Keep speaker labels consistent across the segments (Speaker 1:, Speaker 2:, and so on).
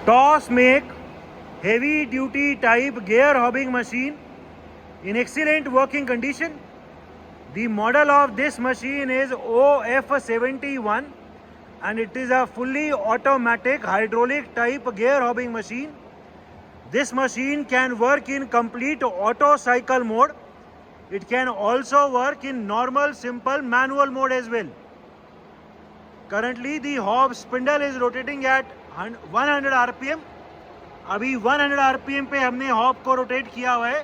Speaker 1: TOS make heavy duty type gear hobbing machine in excellent working condition. The model of this machine is OF71 and it is a fully automatic hydraulic type gear hobbing machine. This machine can work in complete auto cycle mode. It can also work in normal simple manual mode as well. Currently the hob spindle is rotating at 100 RPM. अभी 100 RPM पे हमने hob को rotate किया हुआ है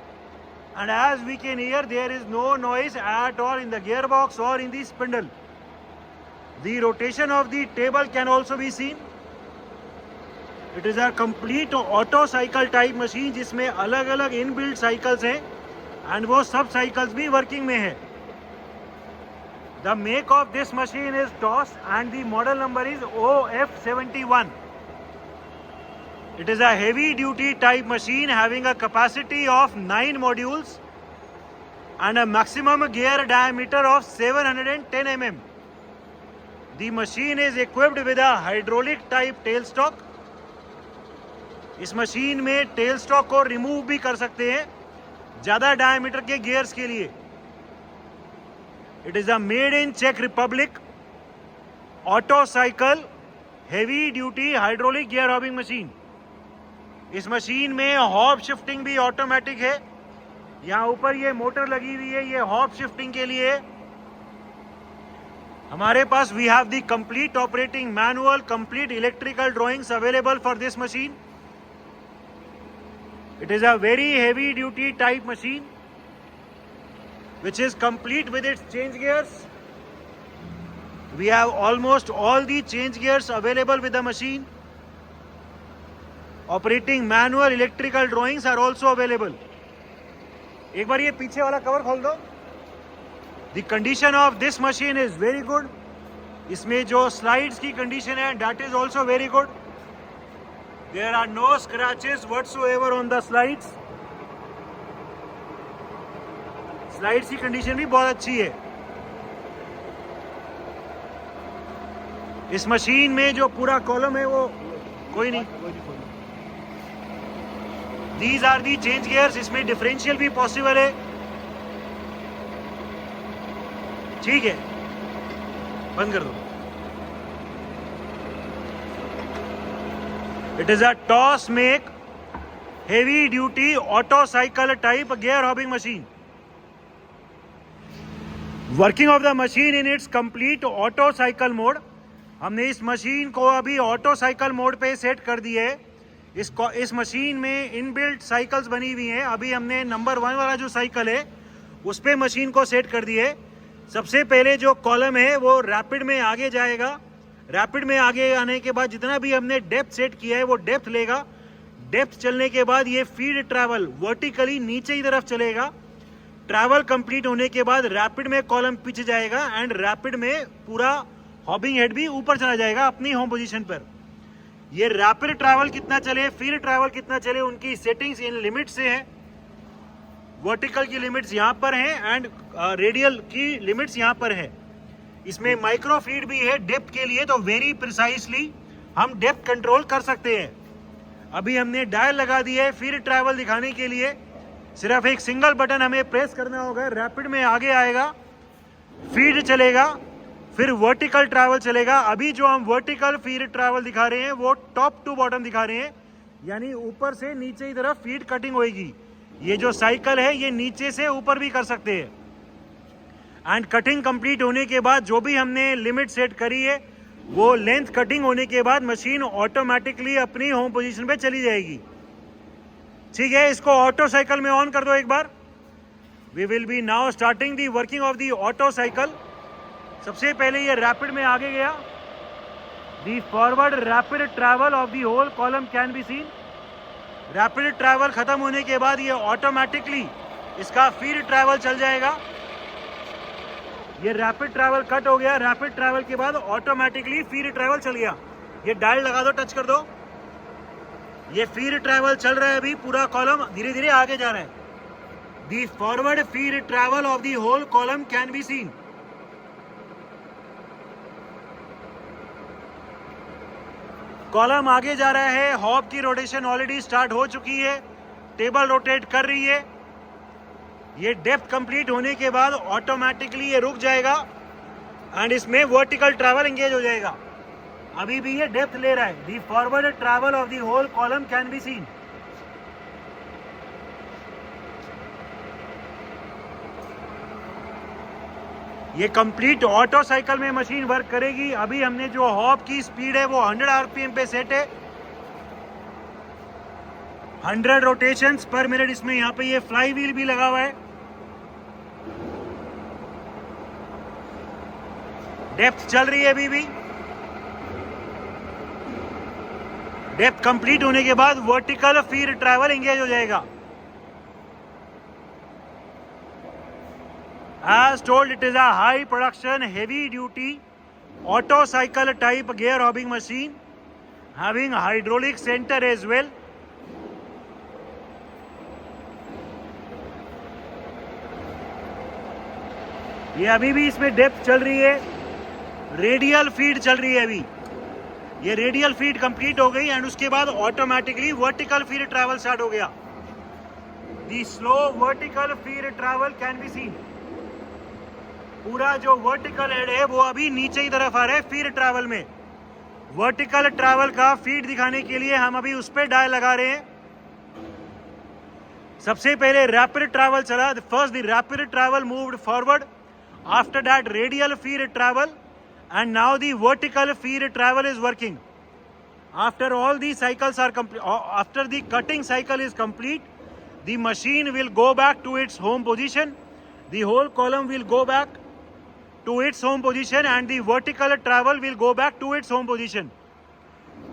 Speaker 1: and as we can hear there is no noise at all in the gearbox or in the spindle. The rotation of the table can also be seen. It is a complete auto cycle type machine जिसमें अलग अलग inbuilt cycles हैं and वो सब cycles भी working में है. The make of this machine is TOS and the model number is OF71. It is a heavy duty type machine having a capacity of 9 modules and a maximum gear diameter of 710 mm. The machine is equipped with a hydraulic type tailstock. इस machine में tell stock को remove भी कर सकते हैं ज़्यादा diameter के gears के लिए. It is a made in चेक Republic auto cycle heavy duty hydraulic gear hobbing machine. इस मशीन में हॉब शिफ्टिंग भी ऑटोमेटिक है. यहाँ ऊपर ये मोटर लगी हुई है, ये हॉब शिफ्टिंग के लिए. हमारे पास we have the complete operating manual, complete electrical drawings available for this machine. It is a very heavy duty type machine which is complete with its change gears. We have almost all the change gears available with the machine. Operating manual electrical drawings are also available. एक बार ये पीछे वाला cover खोल दो. The condition of this machine is very good. इसमें जो slides की condition है that is also very good. There are no scratches whatsoever on the slides. Slides की कंडीशन भी बहुत अच्छी है. इस मशीन में जो पूरा कॉलम है वो कोई नहीं. These are the change gears. इसमें डिफरेंशियल भी पॉसिबल है. ठीक है, बंद कर दो. It is a TOS make heavy duty auto cycle type gear hobbing machine. Working of the machine in its complete auto cycle mode. हमने इस मशीन को अभी ऑटो साइकिल मोड पे सेट कर दिए है. इस मशीन में इनबिल्ट साइकिल्स बनी हुई हैं. अभी हमने नंबर 1 वाला जो साइकिल है उस पे मशीन को सेट कर दिए. सबसे पहले जो कॉलम है वो रैपिड में आगे जाएगा. रैपिड में आगे आने के बाद जितना भी हमने डेप्थ सेट किया है वो डेप्थ लेगा. डेप्थ चलने के बाद ये फीड ट्रैवल वर्टिकली नीचे की तरफ चलेगा. ट्रैवल कंप्लीट होने के बाद रैपिड में कॉलम पीछे जाएगा एंड रैपिड में पूरा हॉबिंग हेड भी ऊपर चला जाएगा अपनी होम पोजीशन पर. ये रैपिड ट्रैवल कितना चले, फीड ट्रैवल कितना चले, उनकी सेटिंग्स इन लिमिट से है. वर्टिकल की लिमिट्स यहाँ पर हैं एंड रेडियल की लिमिट्स यहाँ पर है. इसमें माइक्रो फीड भी है डेप्थ के लिए, तो वेरी प्रिसाइसली हम डेप्थ कंट्रोल कर सकते हैं. अभी हमने डायल लगा दिया है फीड ट्रैवल दिखाने के लिए. सिर्फ एक सिंगल बटन हमें प्रेस करना होगा. रैपिड में आगे आएगा, फीड चलेगा, फिर वर्टिकल ट्रैवल चलेगा. अभी जो हम वर्टिकल फीड ट्रैवल दिखा रहे हैं वो टॉप टू बॉटम दिखा रहे हैं, यानी ऊपर से नीचे की तरफ फीड कटिंग होगी. ये जो साइकिल है ये नीचे से ऊपर भी कर सकते हैं. एंड कटिंग कंप्लीट होने के बाद जो भी हमने लिमिट सेट करी है वो लेंथ कटिंग होने के बाद मशीन ऑटोमेटिकली अपनी होम पोजीशन पे चली जाएगी. ठीक है, इसको ऑटो साइकिल में ऑन कर दो एक बार. We will be now starting the working of the auto cycle. सबसे पहले ये रैपिड में आगे गया. The forward rapid travel of the whole column can be seen. Rapid travel खत्म होने के बाद ये ऑटोमेटिकली इसका फीड ट्रैवल चल जाएगा. ये रैपिड ट्रैवल कट हो गया. रैपिड ट्रैवल के बाद ऑटोमेटिकली फीड ट्रैवल चल गया. ये डायल लगा दो, टच कर दो. ये फीड ट्रैवल चल रहा है. अभी पूरा कॉलम धीरे धीरे आगे जा रहा है. The forward feed travel of the whole column can be seen. Column आगे जा रहा है, हॉब की रोटेशन ऑलरेडी स्टार्ट हो चुकी है, टेबल रोटेट कर रही है। ये डेप्थ कंप्लीट होने के बाद ऑटोमेटिकली ये रुक जाएगा एंड इसमें वर्टिकल ट्रैवल एंगेज हो जाएगा। अभी भी ये डेप्थ ले रहा है। The forward travel of the whole column can be seen. ये कंप्लीट ऑटो साइकिल में मशीन वर्क करेगी। अभी हमने जो हॉब की स्पीड है वो 100 आरपीएम पे सेट है। 100 रोटेशंस पर मिनट इसमें यहाँ पे ये फ्लाई व्हील भी लगा हुआ है। डेप्थ चल रही है अभी भी। डेप्थ कंप्लीट होने के बाद वर्टिकल फिर ट्रैवल एंगेज हो जाएगा। As told, it is a high production, heavy duty auto cycle type gear hobbing machine having hydraulic center as well. ये अभी भी इसमें डेप्थ चल रही है, रेडियल फीड चल रही है। अभी ये रेडियल फीड कंप्लीट हो गई एंड उसके बाद automatically vertical feed travel start हो गया। The slow vertical feed travel can be seen. पूरा जो वर्टिकल हेड है वो अभी नीचे की तरफ आ रहा है फीड ट्रैवल में। वर्टिकल ट्रैवल का फीड दिखाने के लिए हम अभी उस पर डायल लगा रहे हैं। सबसे पहले रैपिड ट्रैवल चला। First the rapid travel moved forward, after that radial feed travel and now the vertical feed travel is working. After all the cycles are complete, after the cutting cycle is complete, the machine will go back to its home position. The whole column will go back to its home position and the vertical travel will go back to its home position.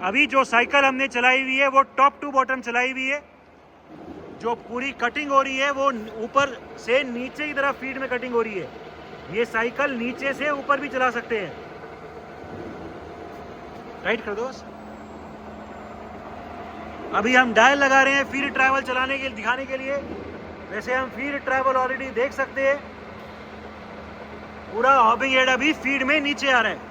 Speaker 1: अभी जो cycle हमने चलाई हुई है वो top to bottom चलाई हुई है। जो पूरी कटिंग हो रही है वो ऊपर से नीचे की तरफ फीड में कटिंग हो रही है। ये साइकिल नीचे से ऊपर भी चला सकते हैं। राइट कर दो बस। अभी हम डायल लगा रहे हैं फीड ट्रैवल चलाने के दिखाने के लिए। वैसे हम फीड ट्रैवल ऑलरेडी देख सकते हैं। पूरा हॉबिंग हेड अभी फीड में नीचे आ रहा है।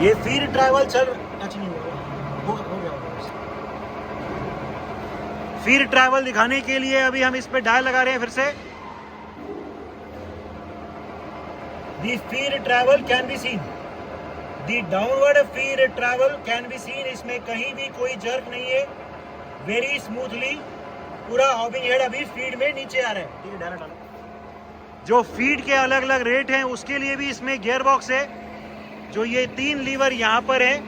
Speaker 1: ये फीड ट्रैवल चल हो गया। फीड ट्रैवल दिखाने के लिए अभी हम इस पे डायल लगा रहे हैं फिर से। दी feed travel can be scene. The downward feed travel can be scene. इसमें कहीं भी कोई जर्क नहीं है, वेरी स्मूथली पूरा हॉबिंग हेड अभी फीड में नीचे आ रहा है। ठीक है, डायरेक्ट डालो। जो फीड के अलग अलग रेट हैं उसके लिए भी इसमें गियर बॉक्स है। जो ये 3 लीवर यहाँ पर है,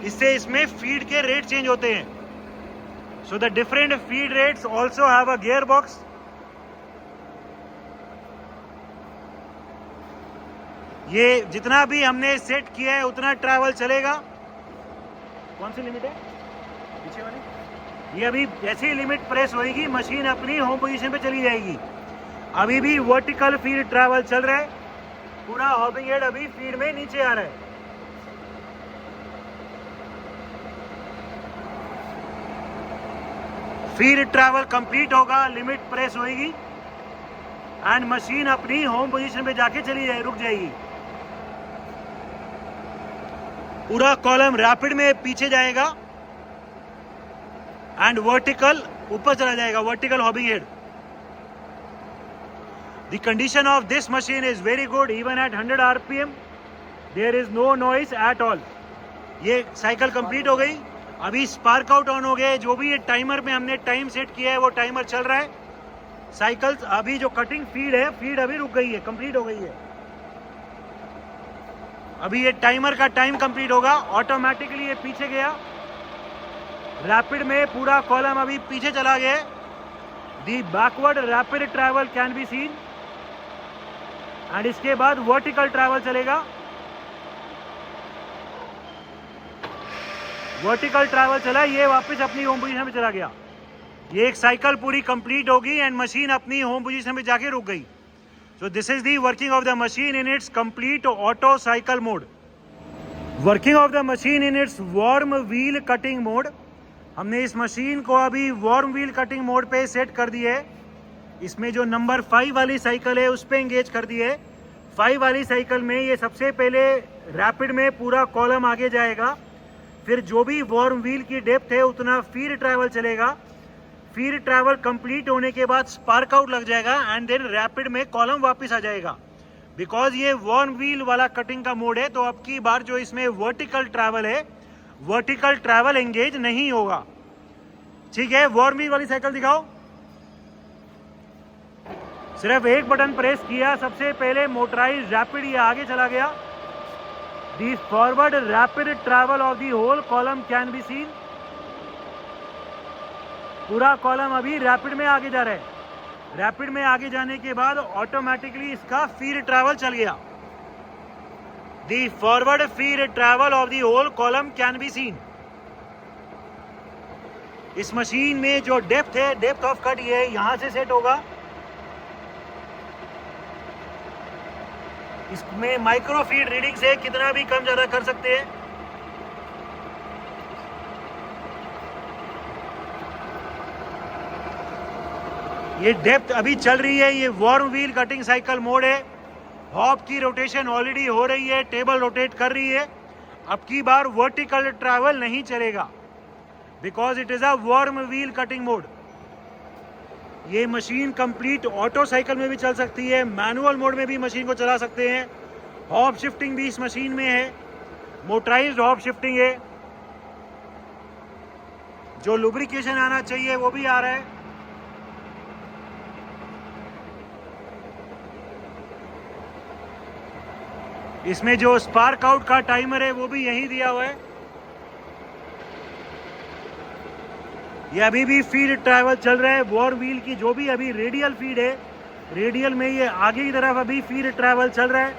Speaker 1: इससे इसमें फीड के रेट चेंज होते हैं। So the different feed rates also have a gear box. ये जितना भी हमने सेट किया है उतना ट्रैवल चलेगा। कौन सी लिमिट है पीछे वाली? ये अभी जैसे ही लिमिट प्रेस होगी मशीन अपनी होम पोजीशन पे चली जाएगी। अभी भी वर्टिकल फीड ट्रैवल चल रहा है। पूरा हॉबिंग हेड अभी फीड में नीचे आ रहा है। फीड ट्रैवल कंप्लीट होगा, लिमिट प्रेस होगी एंड मशीन अपनी होम पोजीशन पे जाके चली जाए, रुक जाएगी। पूरा कॉलम रैपिड में पीछे जाएगा एंड वर्टिकल ऊपर चला जाएगा, vertical hobbing head. The condition of this machine is very good. Even at 100 RPM, there is no noise at all. ये साइकिल कंप्लीट हो गई। अभी स्पार्क आउट ऑन हो गए। जो भी ये टाइमर में हमने टाइम सेट किया है वो टाइमर चल रहा है। साइकिल अभी जो कटिंग फीड है, फीड अभी रुक गई है, कंप्लीट हो गई है। अभी ये टाइमर का टाइम कंप्लीट होगा, ऑटोमेटिकली ये पीछे गया। रैपिड में पूरा कॉलम अभी पीछे चला गया। The backward rapid travel can be seen and इसके बाद वर्टिकल ट्रैवल चलेगा। वर्टिकल ट्रैवल चला, ये वापस अपनी होम पोजीशन में चला गया। ये एक साइकिल पूरी कंप्लीट होगी एंड मशीन अपनी होम पोजीशन में जाके रुक गई। So this is the working of the machine in its complete auto cycle mode. Working of the machine in its warm wheel cutting mode. हमने इस मशीन को अभी वार्म व्हील कटिंग मोड पे set कर दी है। इसमें जो नंबर 5 वाली साइकिल है उस पे एंगेज कर दी है। 5 वाली साइकिल में ये सबसे पहले रैपिड में पूरा कॉलम आगे जाएगा, फिर जो भी वार्म व्हील की डेप्थ है उतना फीड ट्रैवल चलेगा। फीड ट्रैवल कंप्लीट होने के बाद स्पार्क आउट लग जाएगा एंड देन रैपिड में कॉलम वापस आ जाएगा। बिकॉज ये वार्म व्हील वाला कटिंग का मोड है तो अब की बार जो इसमें वर्टिकल ट्रैवल है, वर्टिकल ट्रैवल एंगेज नहीं होगा। ठीक है, वार्म व्हील वाली साइकिल दिखाओ। सिर्फ एक बटन प्रेस किया, सबसे पहले मोटराइज रैपिड ये आगे चला गया। The forward rapid travel of the whole column can be seen. पूरा कॉलम अभी रैपिड में आगे जा रहा है। रैपिड में आगे जाने के बाद ऑटोमेटिकली इसका फीड ट्रैवल चल गया। The forward feed travel of the whole column can be seen. इस मशीन में जो डेप्थ है, डेप्थ ऑफ कट ये यहां से सेट होगा। इसमें माइक्रो फीड रीडिंग से कितना भी कम ज्यादा कर सकते हैं। ये डेप्थ अभी चल रही है, ये worm wheel cutting cycle mode है। हॉब की रोटेशन ऑलरेडी हो रही है, टेबल रोटेट कर रही है। अब की बार वर्टिकल ट्रैवल नहीं चलेगा because it is a warm wheel cutting mode. ये मशीन कंप्लीट ऑटो साइकिल में भी चल सकती है, मैनुअल मोड में भी मशीन को चला सकते हैं। हॉब शिफ्टिंग भी इस मशीन में है, मोटराइज्ड हॉब शिफ्टिंग है। जो लुब्रिकेशन आना चाहिए वो भी आ रहा है। इसमें जो स्पार्क आउट का टाइमर है वो भी यही दिया हुआ है। ये अभी भी फीड ट्रैवल चल रहा है। वार्म व्हील की जो भी अभी रेडियल फीड है, रेडियल में ये आगे की तरफ अभी फीड ट्रैवल चल रहा है।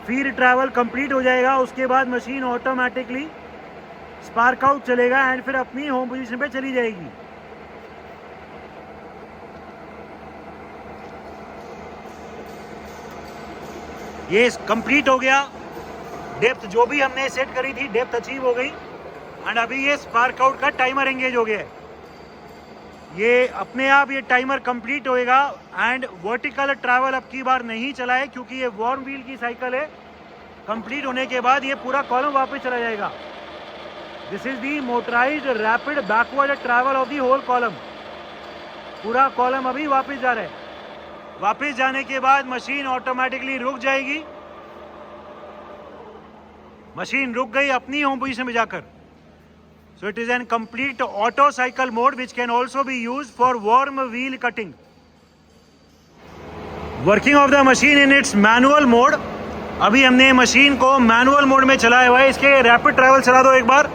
Speaker 1: फीड ट्रैवल कंप्लीट हो जाएगा, उसके बाद मशीन ऑटोमेटिकली स्पार्क आउट चलेगा एंड फिर अपनी होम पोजीशन पे चली जाएगी। ये कंप्लीट हो गया। डेप्थ जो भी हमने सेट करी थी डेप्थ अचीव हो गई एंड अभी ये स्पार्क आउट का टाइमर एंगेज हो गया है। ये अपने आप ये टाइमर कंप्लीट होएगा एंड वर्टिकल ट्रैवल अब की बार नहीं चला है क्योंकि ये वार्म व्हील की साइकिल है। कंप्लीट होने के बाद ये पूरा कॉलम वापस चला जाएगा। This is the motorised rapid backward travel of the whole column. पूरा कॉलम अभी वापस जा रहा है। वापस जाने के बाद मशीन ऑटोमेटिकली रुक जाएगी। मशीन रुक गई अपनी होम पोजीशन में जाकर। So it is an complete auto cycle mode which can also be used for worm wheel cutting. Working of the machine in its manual mode. अभी हमने मशीन को मैनुअल मोड में चलाया हुआ है। इसके रैपिड ट्रैवल चला दो एक बार।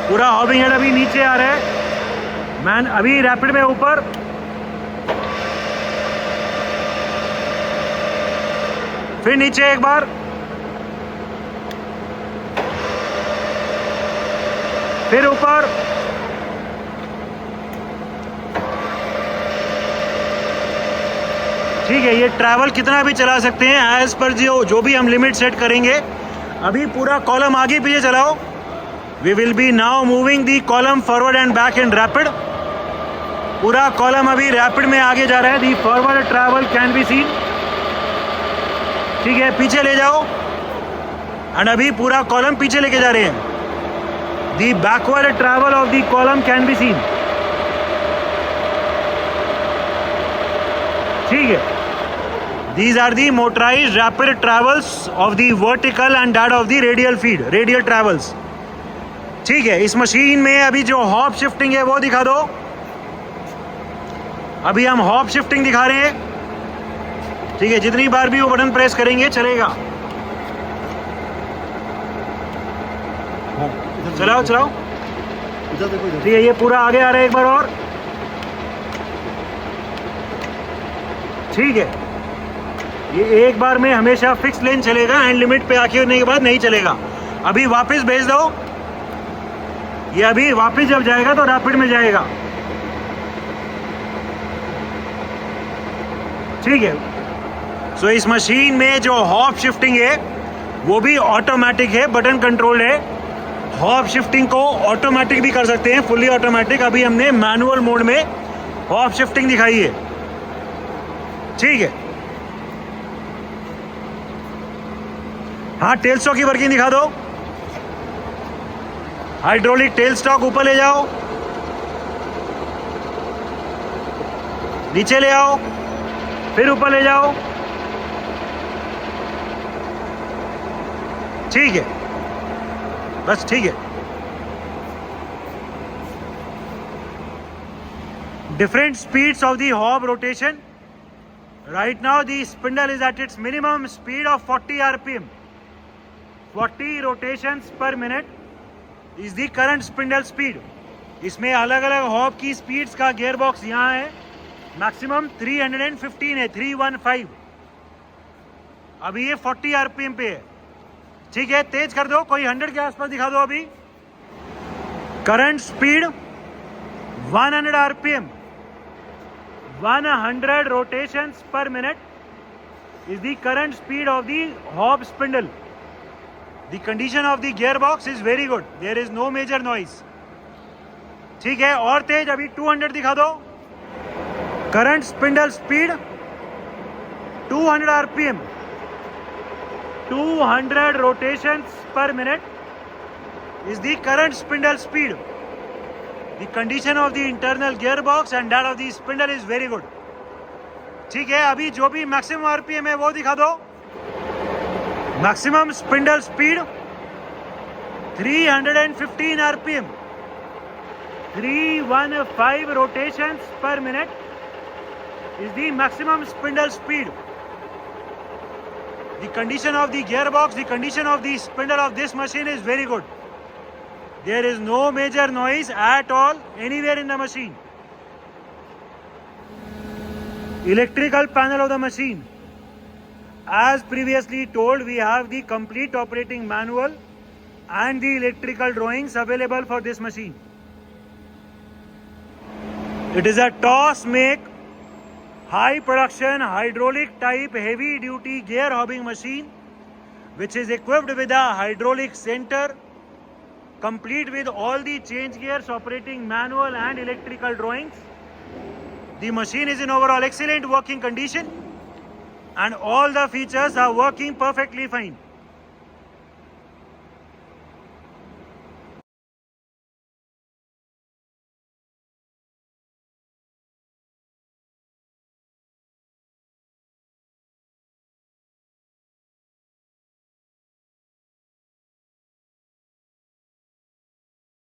Speaker 1: पूरा हॉबिंग हेड अभी नीचे आ रहा है। मैन अभी रैपिड में ऊपर। फिर नीचे एक बार। फिर ऊपर। ठीक है, ये ट्रैवल कितना भी चला सकते हैं एज पर जो भी हम लिमिट सेट करेंगे। अभी पूरा कॉलम आगे पीछे चलाओ। We will be now moving the column forward and back in rapid. पूरा कॉलम अभी रैपिड में आगे जा रहा है। The forward travel can be seen. ठीक है, पीछे ले जाओ एंड अभी पूरा कॉलम पीछे लेके जा रहे हैं। The backward travel of the column can be seen. ठीक है, these are the motorised rapid travels of the vertical and that of the radial feed, radial travels. ठीक है, इस मशीन में अभी जो हॉप शिफ्टिंग है वो दिखा दो। अभी हम हॉप शिफ्टिंग दिखा रहे हैं। ठीक है, जितनी बार भी वो बटन प्रेस करेंगे चलेगा। चलाओ चलाओ। ठीक है, ये पूरा आगे आ रहा है एक बार और। ठीक है, ये एक बार में हमेशा फिक्स लेन चलेगा एंड लिमिट पे आके होने के बाद नहीं चलेगा। अभी वापस भेज दो। ये अभी वापस जब जाएगा तो रैपिड में जाएगा। ठीक है, सो इस मशीन में जो हॉप शिफ्टिंग है वो भी ऑटोमेटिक है, बटन कंट्रोल्ड है। हॉप शिफ्टिंग को ऑटोमेटिक भी कर सकते हैं, फुल्ली ऑटोमेटिक। अभी हमने मैनुअल मोड में हॉप शिफ्टिंग दिखाई है, ठीक है। हाँ, टेल स्टॉक की वर्किंग दिखा दो। हाइड्रोलिक टेल स्टॉक ऊपर ले जाओ, नीचे ले आओ, फिर ऊपर ले जाओ, ठीक है, बस ठीक है। Different speeds of the hob rotation. Right now the spindle is at its minimum speed of 40 rpm. 40 rotations per minute is the current spindle speed. इसमें अलग अलग हॉब की स्पीड्स का गियर बॉक्स यहाँ है। मैक्सिमम 315 है, 315। अभी ये 40 rpm पे है, ठीक है। तेज कर दो, कोई 100 के आसपास दिखा दो। अभी current speed 100 rpm, 100 rotations per minute is the current speed of the hob spindle. The condition of the gearbox is very good. There is no major noise. ठीक है, और तेज अभी 200 दिखा दो। Current spindle speed 200 rpm, 200 rotations per minute is the current spindle speed. The condition of the internal gearbox and that of the spindle is very good. ठीक है, अभी जो भी मैक्सिमम आरपीएम है वो दिखा दो। Maximum spindle speed 315 RPM, 315 rotations per minute is the maximum spindle speed. The condition of the gearbox, the condition of the spindle of this machine is very good. There is no major noise at all anywhere in the machine. Electrical panel of the machine. As previously told, we have the complete operating manual and the electrical drawings available for this machine. It is a toss make, high production, hydraulic type, heavy duty gear hobbing machine which is equipped with a hydraulic center, complete with all the change gears, operating manual and electrical drawings. The machine is in overall excellent working condition and all the features are working perfectly fine.